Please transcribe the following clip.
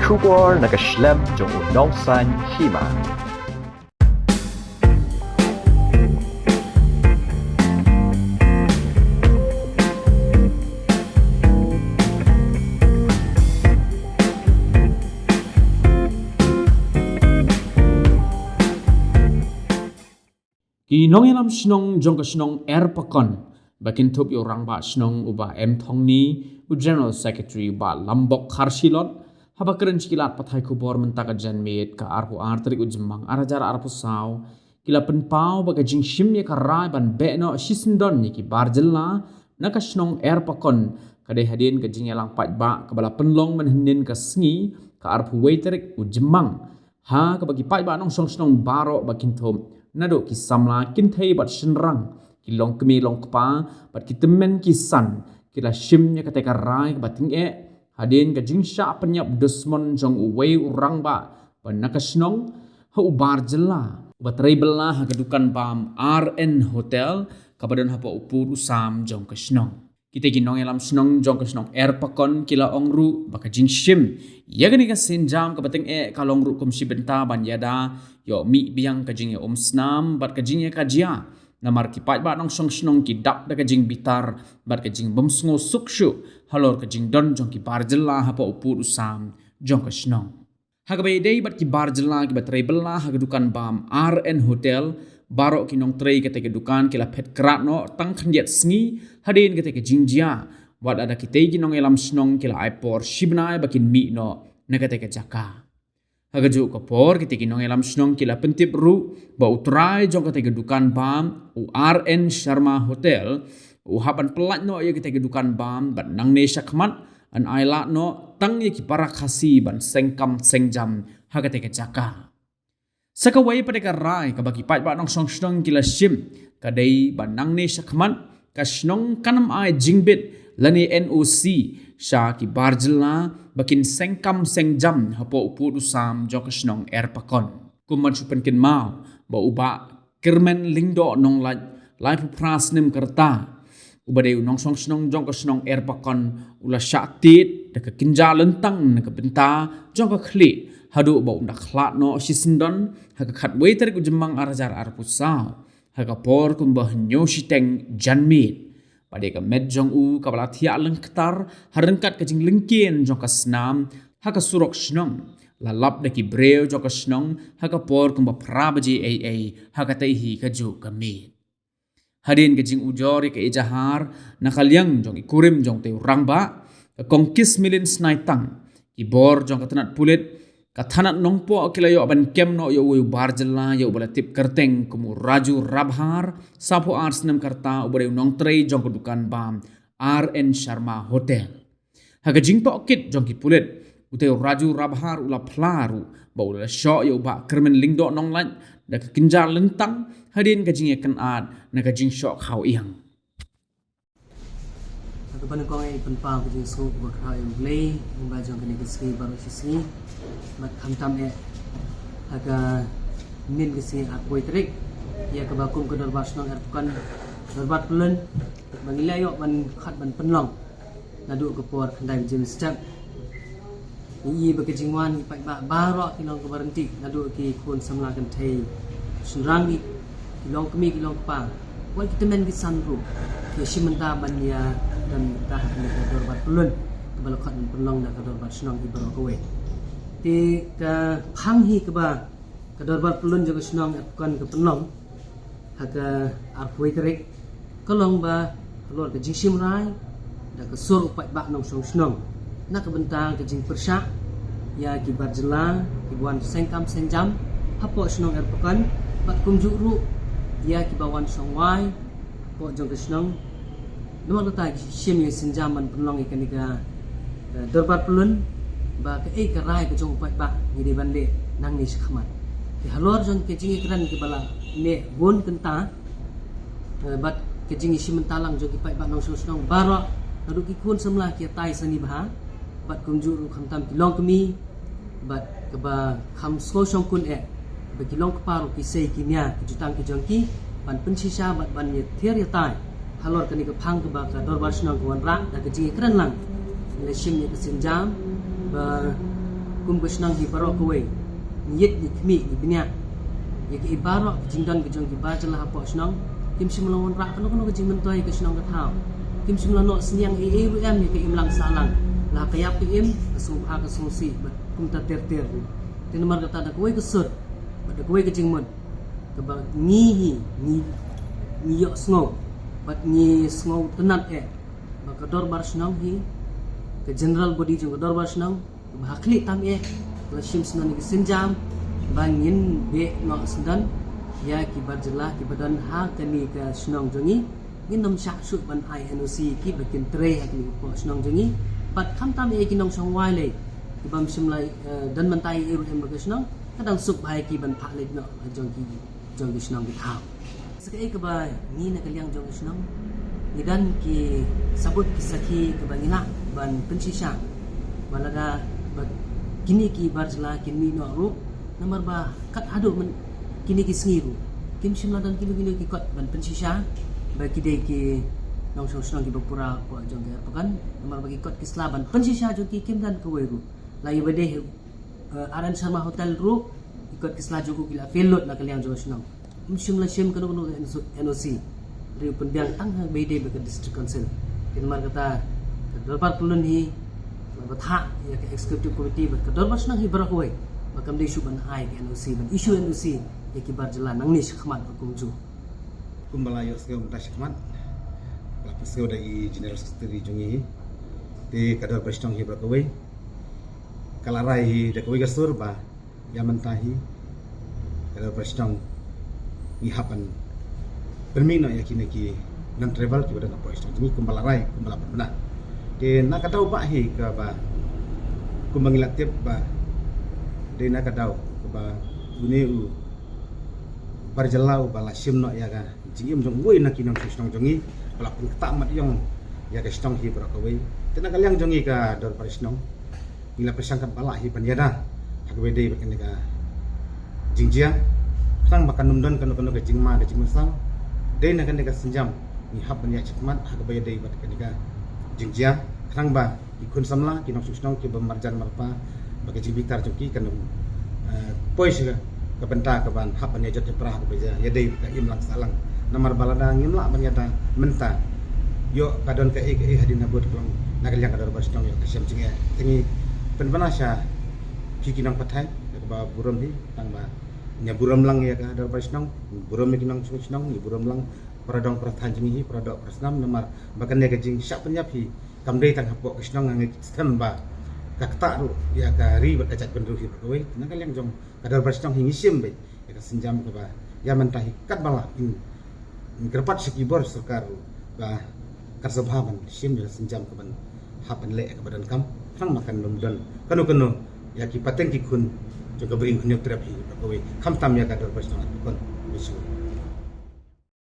Shubor na kashlem jong unongsan hima. Nong yalam snong jong ka snong pakon bakin top yo rang ba snong uba thong ni u general secretary ba lambok kharsilon haba keren kilat pathai kubor mentaka janmet ka arhu artrik ujmang arajar arpu saw kila penpau ba ka jing shim ye ka rai ban beno shisndon ni ki barjella na ka snong pakon kade hadin ka jing yalang pat ba ka bala penlong man hinin ka sngi ka arpu waitrik ujmang ha ka bagi pat ba nong snong baro bakin thom nado ki samla kin thei bat shinrang ki long kemi long kpa bat ki temen ki san ki la shim nya kate ka rai ka bating hadin ka jingsha penyap dusmon jong uwei urang ba panakasnong ha ubar jela batrai bela ha kedukan bam RN Hotel kabadan hapa upur usam jong kasnong kita ginong yalam snong jong kasnong pakon kila ongru baka jingshim yagani ka senjam ka bating kalong ru kum sibenta ban yada yo mi biang ka jing snam bat ka jing ka jia namar ki pai ba nong song snong ki dap da ka jing bitar bat ka jing bom sngo sukshu halor ka jing don jong ki barjela hapa upur usam jong kasnong hagabe dei bat ki barjela ki batrai bela ha dukan bam RN Hotel barok kinong tray kete ke dukan kila pet krat no tang khandiat sngi hadin kete ke jingjia wat ada kite ginong elam snong kila aipor shibnai bakin mi no na kete ke jaka hagaju ko por kite ginong elam snong kila pentip ru ba utrai jong kete ke dukan bam RN Sharma Hotel haban pelat no ye kete ke dukan bam bat nang ne shakmat an aila no tang ye ki para khasi ban sengkam sengjam hagate ke jaka sakawai pada ka rai ka bagi pat ba nong song snong kila shim kadai banang ne sakman ka snong kanam ai jingbit lani NOC sha ki barjela bakin sengkam sengjam hapo upur usam jok snong pakon kuman supen kin mau ba uba kermen lingdo nong lai pu prasnim kerta ubade nong song snong jok snong pakon ula syatit de ka kinja lentang ne ka benta jok ka khli hadu bau ndak khlat no sisendon haka khat waiter ku jemang arajar arpusa haka por kumbah nyo siteng janmit pada ka med jong u kabala thia lengktar harengkat ka jing lengkien jong ka snam haka surok snong lalap de ki breu jong ka snong haka por kumbah prabaji haka taihi ka ju ka mit hadin ka jing ujori ka ijahar nakalyang jong ikurim jong te rangba kongkis milin snaitang ibor jong ka tanat pulit kathanat nongpo kilayo ban kemno yo wu barjela yo balatip kerteng kumu raju rabhar sapo arsnem karta ubare nong trei jong kedukan bam RN Sharma Hotel haga jingpo kit jong ki pulet ute raju rabhar ula plaru ba ula sho yo ba kermen lingdo nong lan da kinjar lentang hadin ka jing kan ad na ka jing sho khau iang Kepada kau yang penpau kerja suku berkau yang play, membaca kena kesini baru sisi, mat kamtam agak min kesini aku itrik, ia kebakum ke dorbat senang ertukan dorbat pelan, mengilai yok man khat man penlong, nadu kepor kendai jam step, ini berkejingwan ipak bak barok kilong keberhenti, nadu ki kun semlakan thai, sunrangi kilong kemi kilong pa, buat kita main kisanru, kesi mentah banya dan dah kena dorbat pelun kebal khat penlong dah dorbat senang di bawah kowe ti ka khanghi keba dorbat pelun juga senang bukan ke penlong haga arpui terik kolong ba keluar ke jingsim rai dah ke sur upat bak nong song senang nak ke bentang ke jing persyak ya ki barjela ki buan sengkam senjam hapo senang erpukan bat kumjuk ru ya ki bawan song wai po jong ke senang Nomor letak sim yang senjaman penlong ikan ika dorbat pelun ba ke rai ke jong upat ba ngide bande nang ni sekhamat di halor jong ke jingi kran ke bala ne bon kenta bat ke jingi sim talang jong upat ba nong song baro adu ki kun semla ki tai sani bah bat kunjuru khamtam kilong kemi bat ke ba kham so song kun ba kilong paru ki sei kimia ki jutang ki jong ki ban pensisa bat ban ye thier ye tai halor kani ke phang ke baka dorbar senang kuan rang da ke jingi kran lang le sim ye kesenjam ba kum besnang hi barok kuwe nyit ni kmi ni binya ya ke ibarok jingdan ke jong ki ba jala hapo snang kim simlawan rak kono ke jing mentoi ke snang ka thau kim simlano sniang e em ya ke imlang salang la kayap ke im asu ha ke susi kum ta ter tin mar kata da kuwe ke sut da kuwe ke jing mun ke ba ni yo sngo bat ni sngo tenat ba ka dor bar snang hi ke general body jong dor bar snang ba khli tam la shim snan ni sinjam bangin be no sendan ya ki barjela ki badan ha kani ka snong jongi ngin nam sha su ban INOC ki bakin tre ha ki po snong jongi bat kham tam ki nong song wai le ki bam sim lai dan mantai e ru ka snong kadang sup bai ki ban pha le no jongi snong ki thau sekai ka ba ni na kalyang jongi snong ni dan ki sabut ki sakhi ka bangina ban pensisha balaga kini ki barjela kini no ru nomor ba kat adu men kini ki sengiru kim simla dan kini ki kot ban pensisha ba kide ki nong song ki bapura ko jong ga pakan nomor bagi kot ki slaban pensisha jo ki kim dan ko weru la yebade aran sama hotel ru ikot ki sla jo ki la felot la kaliang jo snong simla sim kono NOC ri pendiang tang ha bede ba district council kin mar kata dorbar pulun hi batha ya ke executive committee ba dorbar snang hi barakoi makam de isu ban hai ke NOC ban isu NOC ya ki barjela nang ni khmat kumju kumbala yo seo mta khmat la peseo dai general secretary jongi te kadar prestong hi brakawai kalarai hi de kawai gasur ba ya mentahi kadar prestong ni hapan permino ya kini ki nan travel ki badan prestong jongi kumbala rai kumbala benar de nak tahu ba hi ka ba kumbangilat tip ba de nak daw ba uneu barjalau bala simno ya ga jim jong woi nak kinong sistong jongi bala pun tak mat yong ya ga stong hi brakawai tenaga liang jongi ka dor parisnong ila pesangkat bala hi panyada hagwe de bakan ga jingjia sang makan numdon kanu ga jingma ga jingmusang de nak ga senjam ni hab ya chikmat hagwe de bakan ga jingjia sang ba ikun samla kinong sistong ki bemarjan marpa bagi jibitar joki kan pois ke benta ke ban hap ne jot prah ke beja ya dei ka imlang salang namar balada ngimla banyata menta yo kadon ke hadin abot klong nagal yang kadar bastong yo kesem cinge tingi penbanasya kikinang pathai ke ba burom di tang ba nya burom lang ya kadar bastong burom kinang sunong ni burom lang pradong prathan jingi pradok prasnam namar bakan ne ke jing syak penyapi kamdei tang hapok kesnong ngi stem ba kakta ru ya ka ri bat ajak benru hi bakoi nagal yang jong kadar bastong hingi sim be ya ka senjam ke ba ya mentahi kat bala in gerpat sekibor serkar ba karsabhaban sim ya senjam ke ban hapan le ke badan kam sang makan lumdan kanu ya ki pateng ki kun juga beri hunyok terapi bakoi kam tam ya kadar bastong kon bisu